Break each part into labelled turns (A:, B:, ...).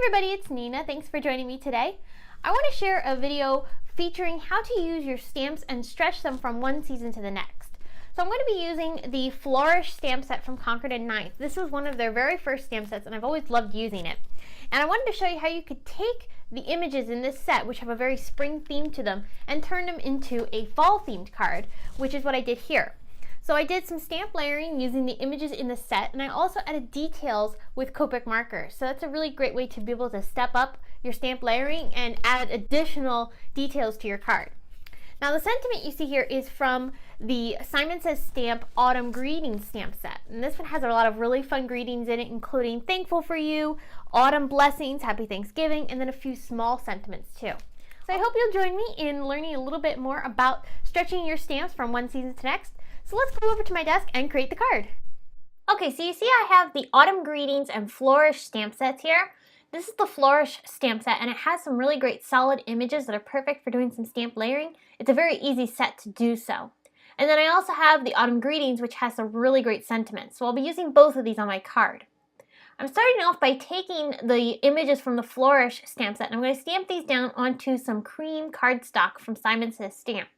A: everybody, it's Nina. Thanks for joining me today. I want to share a video featuring how to use your stamps and stretch them from one season to the next. So I'm going to be using the FLOURISH stamp set from Concord and 9th. This was one of their very first stamp sets and I've always loved using it. And I wanted to show you how you could take the images in this set, which have a very spring theme to them, and turn them into a fall themed card, which is what I did here. So I did some stamp layering using the images in the set, and I also added details with Copic markers. So that's a really great way to be able to step up your stamp layering and add additional details to your card. Now the sentiment you see here is from the Simon Says Stamp Autumn Greetings stamp set. And this one has a lot of really fun greetings in it, including thankful for you, autumn blessings, happy Thanksgiving, and then a few small sentiments too. So I hope you'll join me in learning a little bit more about stretching your stamps from one season to next. So let's go over to my desk and create the card. Okay, so you see I have the Autumn Greetings and FLOURISH stamp sets here. This is the FLOURISH stamp set and it has some really great solid images that are perfect for doing some stamp layering. It's a very easy set to do so. And then I also have the Autumn Greetings, which has some really great sentiments. So I'll be using both of these on my card. I'm starting off by taking the images from the FLOURISH stamp set and I'm going to stamp these down onto some cream cardstock from Simon Says Stamp.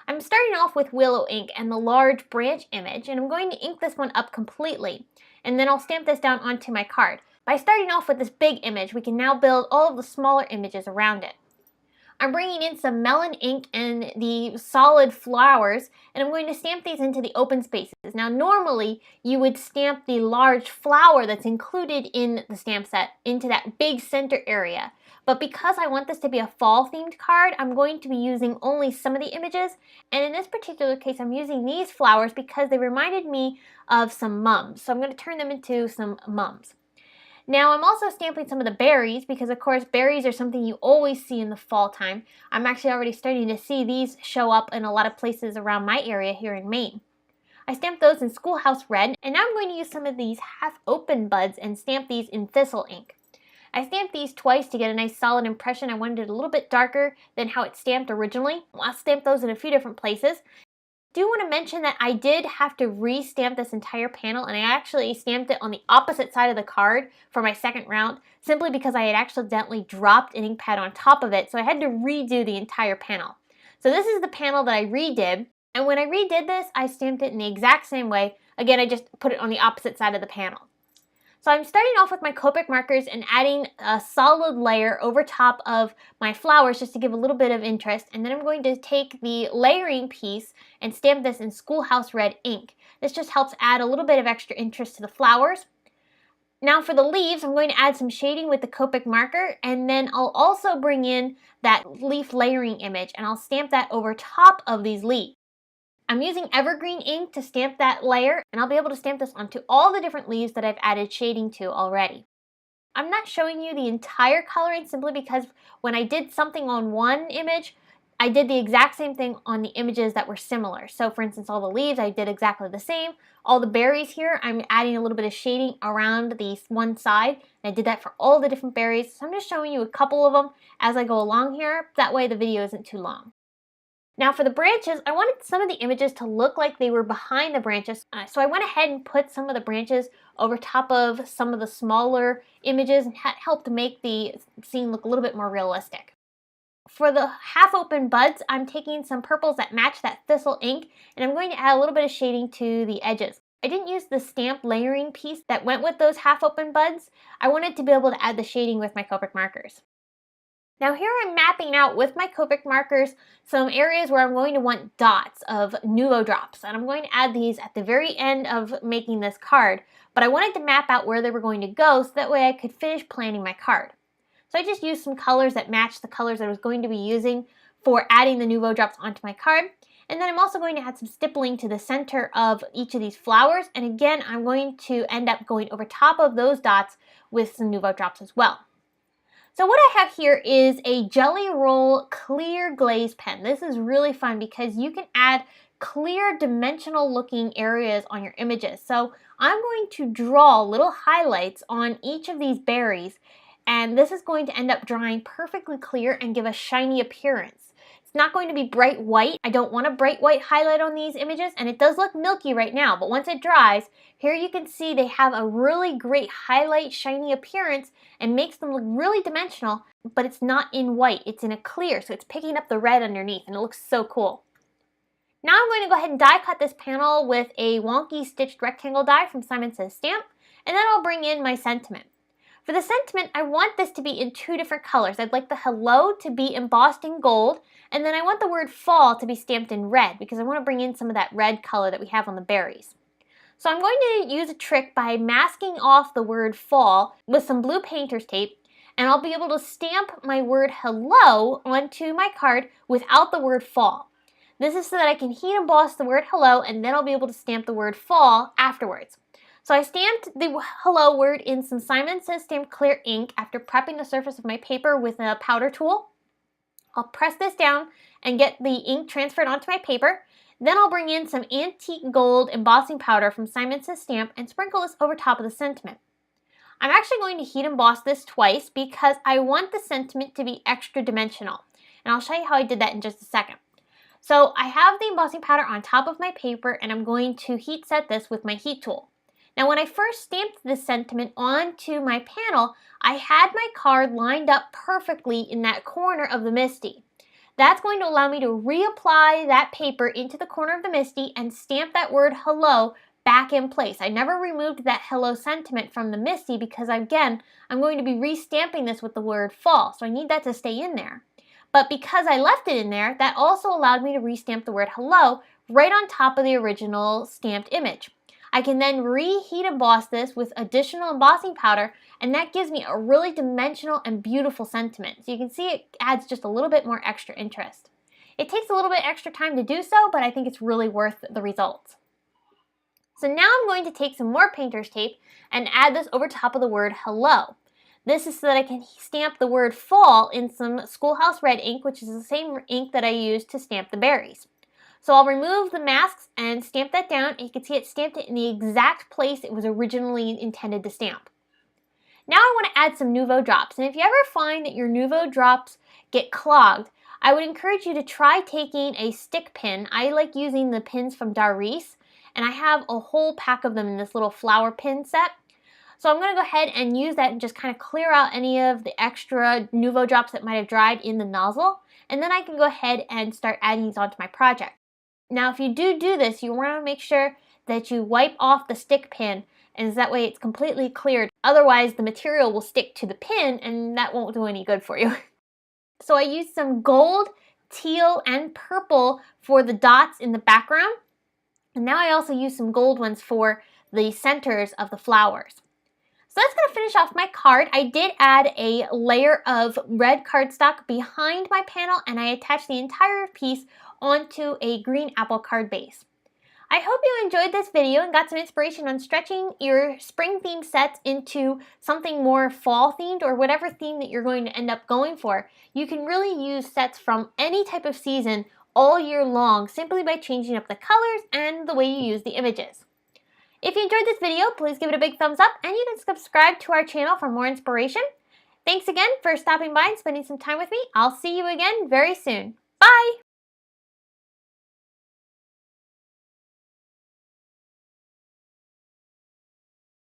A: I'm starting off with Willow ink and the large branch image, and I'm going to ink this one up completely, and then I'll stamp this down onto my card. By starting off with this big image, we can now build all of the smaller images around it. I'm bringing in some melon ink and the solid flowers, and I'm going to stamp these into the open spaces. Now normally you would stamp the large flower that's included in the stamp set into that big center area. But because I want this to be a fall themed card, I'm going to be using only some of the images. And in this particular case, I'm using these flowers because they reminded me of some mums. So I'm going to turn them into some mums. Now I'm also stamping some of the berries because of course berries are something you always see in the fall time. I'm actually already starting to see these show up in a lot of places around my area here in Maine. I stamped those in Schoolhouse Red, and now I'm going to use some of these half open buds and stamp these in THISTLE ink. I stamped these twice to get a nice solid impression. I wanted it a little bit darker than how it's stamped originally. I'll stamp those in a few different places. Do want to mention that I did have to re-stamp this entire panel, and I actually stamped it on the opposite side of the card for my second round simply because I had accidentally dropped an ink pad on top of it, so I had to redo the entire panel. So this is the panel that I redid, and when I redid this I stamped it in the exact same way. Again, I just put it on the opposite side of the panel. So I'm starting off with my Copic markers and adding a solid layer over top of my flowers just to give a little bit of interest, and then I'm going to take the layering piece and stamp this in Schoolhouse Red ink. This just helps add a little bit of extra interest to the flowers. Now for the leaves, I'm going to add some shading with the Copic marker, and then I'll also bring in that leaf layering image and I'll stamp that over top of these leaves. I'm using evergreen ink to stamp that layer, and I'll be able to stamp this onto all the different leaves that I've added shading to already. I'm not showing you the entire coloring simply because when I did something on one image, I did the exact same thing on the images that were similar. So for instance, all the leaves, I did exactly the same. All the berries here, I'm adding a little bit of shading around the one side, and I did that for all the different berries. So I'm just showing you a couple of them as I go along here. That way the video isn't too long. Now for the branches, I wanted some of the images to look like they were behind the branches, so I went ahead and put some of the branches over top of some of the smaller images, and that helped make the scene look a little bit more realistic. For the half-open buds, I'm taking some purples that match that THISTLE ink, and I'm going to add a little bit of shading to the edges. I didn't use the stamp layering piece that went with those half-open buds. I wanted to be able to add the shading with my Copic markers. Now here I'm mapping out with my Copic markers some areas where I'm going to want dots of Nuvo drops, and I'm going to add these at the very end of making this card, but I wanted to map out where they were going to go so that way I could finish planning my card. So I just used some colors that match the colors I was going to be using for adding the Nuvo drops onto my card, and then I'm also going to add some stippling to the center of each of these flowers, and again I'm going to end up going over top of those dots with some Nuvo drops as well. So what I have here is a Jelly Roll clear glaze pen. This is really fun because you can add clear dimensional looking areas on your images. So I'm going to draw little highlights on each of these berries, and this is going to end up drying perfectly clear and give a shiny appearance. It's It's not going to be bright white. I don't want a bright white highlight on these images, and it does look milky right now, but once it dries, here you can see they have a really great highlight, shiny appearance and makes them look really dimensional, but it's not in white, it's in a clear, so it's picking up the red underneath, and it looks so cool. Now I'm going to go ahead and die cut this panel with a wonky stitched rectangle die from Simon Says Stamp, and then I'll bring in my sentiment. For the sentiment, I want this to be in 2 different colors. I'd like the hello to be embossed in gold, and then I want the word fall to be stamped in red because I want to bring in some of that red color that we have on the berries. So I'm going to use a trick by masking off the word fall with some blue painter's tape, and I'll be able to stamp my word hello onto my card without the word fall. This is so that I can heat emboss the word hello, and then I'll be able to stamp the word fall afterwards. So I stamped the hello word in some Simon Says Stamp clear ink after prepping the surface of my paper with a powder tool. I'll press this down and get the ink transferred onto my paper. Then I'll bring in some antique gold embossing powder from Simon Says Stamp and sprinkle this over top of the sentiment. I'm actually going to heat emboss this twice because I want the sentiment to be extra dimensional. And I'll show you how I did that in just a second. So I have the embossing powder on top of my paper, and I'm going to heat set this with my heat tool. Now when I first stamped this sentiment onto my panel, I had my card lined up perfectly in that corner of the MISTI. That's going to allow me to reapply that paper into the corner of the MISTI and stamp that word hello back in place. I never removed that hello sentiment from the MISTI because, again, I'm going to be restamping this with the word fall, so I need that to stay in there. But because I left it in there, that also allowed me to restamp the word hello right on top of the original stamped image. I can then reheat emboss this with additional embossing powder, and that gives me a really dimensional and beautiful sentiment. So you can see it adds just a little bit more extra interest. It takes a little bit extra time to do so, but I think it's really worth the results. So now I'm going to take some more painter's tape and add this over top of the word hello. This is so that I can stamp the word fall in some Schoolhouse red ink, which is the same ink that I used to stamp the berries. So I'll remove the masks and stamp that down, and you can see it stamped it in the exact place it was originally intended to stamp. Now I want to add some Nouveau drops, and if you ever find that your Nouveau drops get clogged, I would encourage you to try taking a stick pin. I like using the pins from Darice, and I have a whole pack of them in this little flower pin set. So I'm going to go ahead and use that and just kind of clear out any of the extra Nouveau drops that might have dried in the nozzle, and then I can go ahead and start adding these onto my project. Now if you do this, you want to make sure that you wipe off the stick pin, and that way it's completely cleared. Otherwise the material will stick to the pin and that won't do any good for you. So I used some gold, teal, and purple for the dots in the background. And now I also use some gold ones for the centers of the flowers. So that's going to finish off my card. I did add a layer of red cardstock behind my panel, and I attached the entire piece onto a green apple card base. I hope you enjoyed this video and got some inspiration on stretching your spring themed sets into something more fall themed or whatever theme that you're going to end up going for. You can really use sets from any type of season all year long simply by changing up the colors and the way you use the images. If you enjoyed this video, please give it a big thumbs up, and you can subscribe to our channel for more inspiration. Thanks again for stopping by and spending some time with me. I'll see you again very soon. Bye!